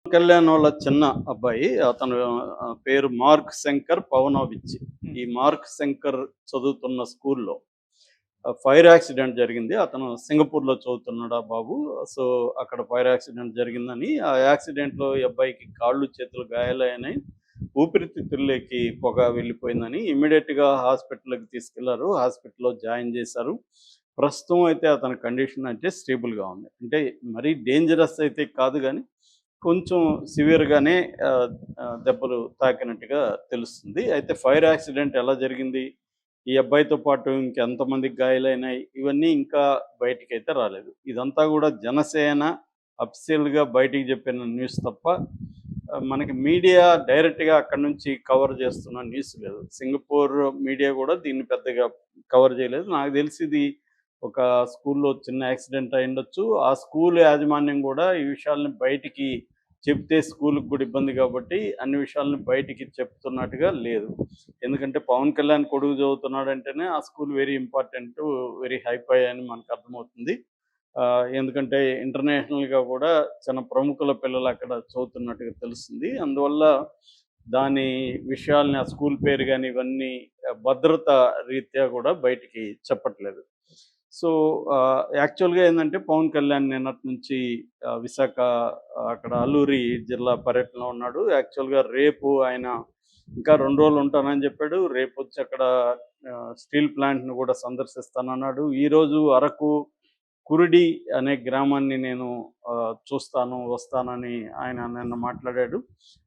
కళ్యాణ్ వాళ్ళ చిన్న అబ్బాయి అతను పేరు మార్క్ శంకర్ పవనోవిచ్. హ్మ్. ఈ మార్క్ శంకర్ చదువుతున్న స్కూల్లో ఫైర్ యాక్సిడెంట్ జరిగింది. అతను సింగపూర్‌లో చదువుతున్నాడు ఆ బాబు. సో, అక్కడ ఫైర్ యాక్సిడెంట్ జరిగిందని, ఆ యాక్సిడెంట్‌లో ఈ అబ్బాయికి కాళ్ళు, చేతులు గాయాలయినాయి. ఊపిరితిత్తుల్లోకి పొగ వెళ్ళిపోయిందని ఇమ్మీడియేట్‌గా హాస్పిటల్‌కి తీసుకెళ్లారు. హాస్పిటల్‌లో జాయిన్ చేశారు. ప్రస్తుతం అయితే అతని కండిషన్ అయితే స్టేబుల్‌గా ఉంది. అంటే మరీ డేంజరస్ అయితే కాదు గానీ, కొంచెం సివియర్‌గానే ఆహ్, ఆహ్, దెబ్బలు తాకినట్టుగా తెలుస్తుంది. అయితే ఫైర్ యాక్సిడెంట్ ఎలా జరిగింది? ఈ అబ్బాయితో పాటు ఇంకెంతమందికి గాయాలయినాయి? ఇవన్నీ ఇంకా బయటికైతే రాలేదు. ఇదంతా గూడా జనసేన అఫీషియల్‌గా బయటికి చెప్పిన న్యూస్ తప్ప మనకి మీడియా డైరెక్ట్‌గా అక్కడి నుంచి కవర్ చేస్తున్న న్యూస్ లేదు. సింగపూర్ మీడియా గూడా దీన్ని పెద్దగా కవర్ చేయలేదు. నాకు తెలిసి ఇది ఒక స్కూల్‌లో చిన్న యాక్సిడెంట్ అయ్యుండొచ్చు. ఆ స్కూల్ యాజమాన్యం గూడా ఈ విషయాల్ని బయటికి చెప్తే స్కూలుకి కూడా ఇబ్బంది కాబట్టి అన్ని విషయాలను బయటికి చెప్తున్నట్టుగా లేదు. ఎందుకంటే పవన్ కళ్యాణ్ కొడుకు చదువుతున్నాడంటేనే ఆ school very important, very hi-fi అని మనకు అర్థమవుతుంది. ఎందుకంటే ఇంటర్నేషనల్‌గా కూడా చాలా ప్రముఖుల పిల్లలు అక్కడ చదువుతున్నట్టుగా తెలుస్తుంది. అందువల్ల దాని విషయాల్ని ఆ స్కూల్ పేరు గాని ఇవన్నీ భద్రత రీత్యా కూడా బయటికి చెప్పట్లేదు. సో, యాక్చువల్‌గా ఏందంటే పవన్ కళ్యాణ్ నిన్నటి నుంచి విశాఖ అక్కడ అల్లూరి జిల్లా పర్యటనలో ఉన్నాడు. యాక్చువల్‌గా రేపు ఆయన ఇంకా 2 రోజులు ఉంటానని చెప్పాడు. రేపొచ్చి అక్కడ స్టీల్ ప్లాంట్‌ని కూడా సందర్శిస్తానన్నాడు. ఈరోజు అరకు కురిడి అనే గ్రామాన్ని నేను చూస్తాను, వస్తానని ఆయన నిన్న మాట్లాడాడు.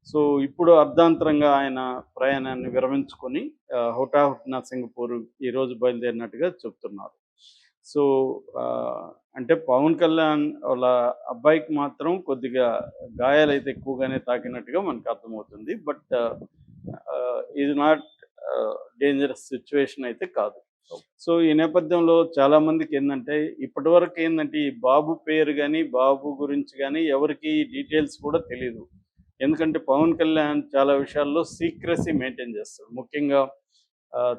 సో, ఇప్పుడు అర్ధాంతరంగా ఆయన ప్రయాణాన్ని విరమించుకొని హుటాహుటిన సింగపూర్ ఈరోజు బయలుదేరినట్టుగా చెప్తున్నారు. సో, ఆహ్, అంటే పవన్ కళ్యాణ్ వాళ్ళ అబ్బాయికి మాత్రం కొద్దిగా గాయాలైతే ఎక్కువగానే తాకినట్టుగా మనకు అర్థమవుతుంది. బట్ ఇది నాట్ డేంజరస్ సిట్యుయేషన్ అయితే కాదు. సో, ఈ నేపథ్యంలో చాలామందికేందంటే, ఇప్పటివరకు ఏందంటే, ఈ బాబు పేరు గాని, బాబు గురించి గాని ఎవరికీ డీటెయిల్స్ కూడా తెలీదు. ఎందుకంటే, పవన్ కళ్యాణ్ చాలా విషయాల్లో సీక్రెసీ మెయింటైన్ చేస్తాడు. ముఖ్యంగా ఆహ్,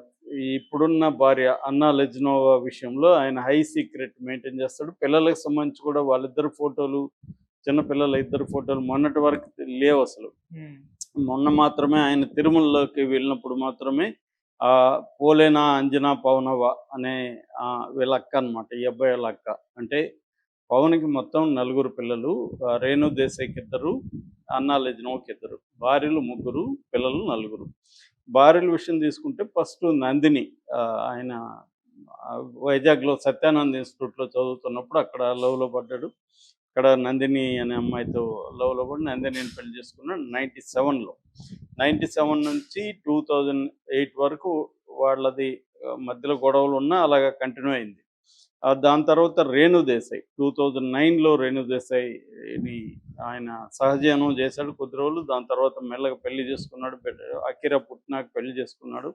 ఇప్పుడున్న భార్య అన్నా లెజ్నోవా విషయంలో ఆయన హై సీక్రెట్ మెయింటైన్ చేస్తాడు. పిల్లలకి సంబంధించి కూడా వాళ్ళిద్దరి ఫోటోలు, చిన్న పిల్లల ఇద్దరి ఫోటోలు మొన్నటి వరకు లేవసలు. హ్మ్. మొన్న మాత్రమే ఆయన తిరుమలలోకి వెళ్ళినప్పుడు మాత్రమే పోలేనా అంజనా పవనవ అనే వీళ్ళ అక్క అనమాట. ఈ అబ్బాయి వాళ్ళ అక్క. అంటే పవన్‌కి మొత్తం నలుగురు పిల్లలు. రేణు దేశాయ్‌కి ఇద్దరు, అన్నా లెజ్నోకి ఇద్దరు. భార్యలు ముగ్గురు, పిల్లలు నలుగురు. భార్యల విషయం తీసుకుంటే ఫస్ట్ నందిని ఆయన వైజాగ్‌లో సత్యానంద్ ఇన్‌స్టిట్యూట్‌లో చదువుతున్నప్పుడు అక్కడ లవ్‌లో పడ్డాడు. అక్కడ నందిని అనే అమ్మాయితో లవ్‌లో పడి నందినిని పెళ్లి చేసుకున్నాడు 97లో. 97 నుంచి 2008 వరకు వాళ్ళది మధ్యలో గొడవలున్నా అలాగా కంటిన్యూ అయింది. దాని తర్వాత రేణు దేశాయ్ 2009లో రేణు దేశాయ్‌ని ఆయన సహజీవనం చేశాడు కొద్ది రోజులు. దాని తర్వాత మెల్లగా పెళ్లి చేసుకున్నాడు. అకిరా పుట్టినాక పెళ్లి చేసుకున్నాడు.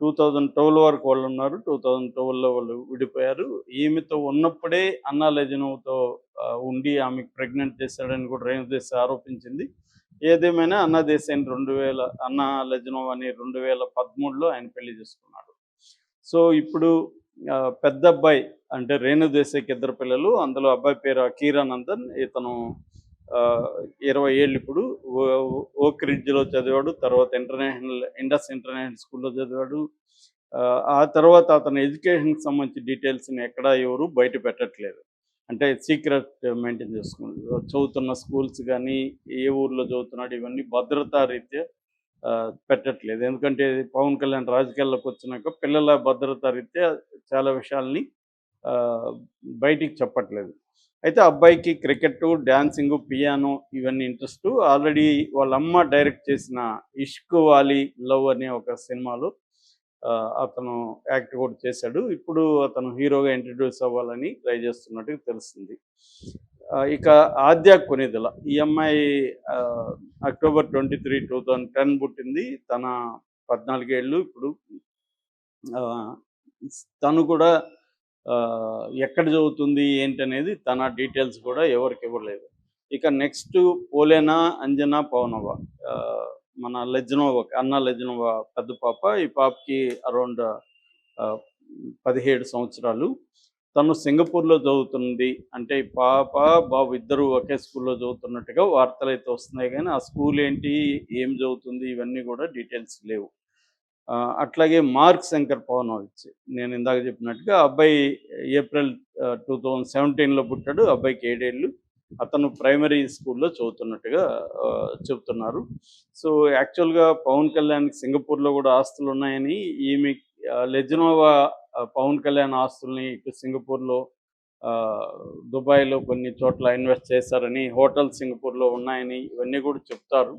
2012 వరకు వాళ్ళున్నారు. 2012లో వాళ్ళు విడిపోయారు. ఈమెతో ఉన్నప్పుడే అన్నా లెజినోవ్‌తో ఉండి ఆమెకు ప్రెగ్నెంట్ చేశాడని కూడా రేణు దేశాయ్ ఆరోపించింది. ఏదేమైనా అన్నా దేశాయ్‌ని 2000 అన్నా లెజినోవ్ అని 2013లో ఆయన పెళ్లి చేసుకున్నాడు. సో, ఇప్పుడు పెద్దబ్బాయి అంటే రేణు దేశాయ్‌కి ఇద్దరు పిల్లలు. అందులో అబ్బాయి పేరు అకీరానందన్. ఇతను 20 ఏళ్ళు ఇప్పుడు. ఓ ఓక్ రిడ్జ్‌లో చదివాడు. తర్వాత ఇండస్ ఇంటర్నేషనల్ స్కూల్‌లో చదివాడు. ఆ తర్వాత అతని ఎడ్యుకేషన్‌కి సంబంధించిన డీటెయిల్స్‌ని ఎక్కడా ఎవరు బయట పెట్టట్లేదు. అంటే సీక్రెట్ మెయింటైన్ చేసుకున్నారు. చదువుతున్న స్కూల్స్ గానీ, ఏ ఊర్లో చదువుతున్నాడు ఇవన్నీ భద్రతా రీత్యా పెట్టట్లేదు. ఎందుకంటే పవన్ కళ్యాణ్ రాజకీయాల్లోకొచ్చినాక పిల్లల భద్రతా రీత్యా చాలా విషయాల్ని ఆహ్, బయటికి చెప్పట్లేదు. అయితే అబ్బాయికి క్రికెట్టు, డాన్సింగు, పియానో ఇవన్నీ ఇంట్రెస్టు. ఆల్రెడీ వాళ్ళమ్మ డైరెక్ట్ చేసిన 'ఇష్క్ వాలి లవ్' అనే ఒక సినిమాలో అతను యాక్ట్ కూడా చేశాడు. ఇప్పుడు అతను హీరోగా ఇంట్రొడ్యూస్ అవ్వాలని ట్రై చేస్తున్నట్టుగా తెలుస్తుంది. ఇక ఆద్య కొనిదెల. ఈ అమ్మాయి ఆహ్, అక్టోబర్ 23, 2010 పుట్టింది. తన 14 ఏళ్ళు ఇప్పుడు. ఆహ్, తను కూడా ఎక్కడ చదువుతుంది ఏంటనేది తన డీటెయిల్స్ కూడా ఎవరికీ ఇవ్వలేదు. ఇక నెక్స్టు పోలేనా, అంజనా, పవనవ. ఆహ్, మన లెజ్నోవా అన్నా లెజ్నోవా పెద్ద పాప. ఈ పాపకి అరౌండ్ ఆహ్, 17 సంవత్సరాలు. తను సింగపూర్‌లో చదువుతుంది. అంటే ఈ పాప, బాబు ఇద్దరూ ఒకే స్కూల్‌లో చదువుతున్నట్టుగా వార్తలైతే వస్తున్నాయి గానీ, ఆ స్కూల్ ఏంటి? ఏం చదువుతుంది? ఇవన్నీ గూడా డీటెయిల్స్ లేవు. అట్లాగే మార్క్ శంకర్ పవనోవిచ్ నేను ఇందాక చెప్పినట్టుగా ఆ అబ్బాయి ఏప్రిల్ 2017లో పుట్టాడు. ఆ అబ్బాయికి 7 ఏళ్ళు. అతను ప్రైమరీ స్కూల్‌లో చదువుతున్నట్టుగా చెప్తున్నారు. సో, యాక్చువల్‌గా పవన్ కళ్యాణ్‌కి సింగపూర్‌లో గూడా ఆస్తులున్నాయని ఈమె లెజినోవా పవన్ కళ్యాణ్ ఆస్తుల్ని ఇటు సింగపూర్‌లో ఆహ్, దుబాయ్‌లో కొన్ని చోట్ల ఇన్వెస్ట్ చేశారని, హోటల్ సింగపూర్‌లో ఉన్నాయని ఇవన్నీ గూడా చెప్తారు.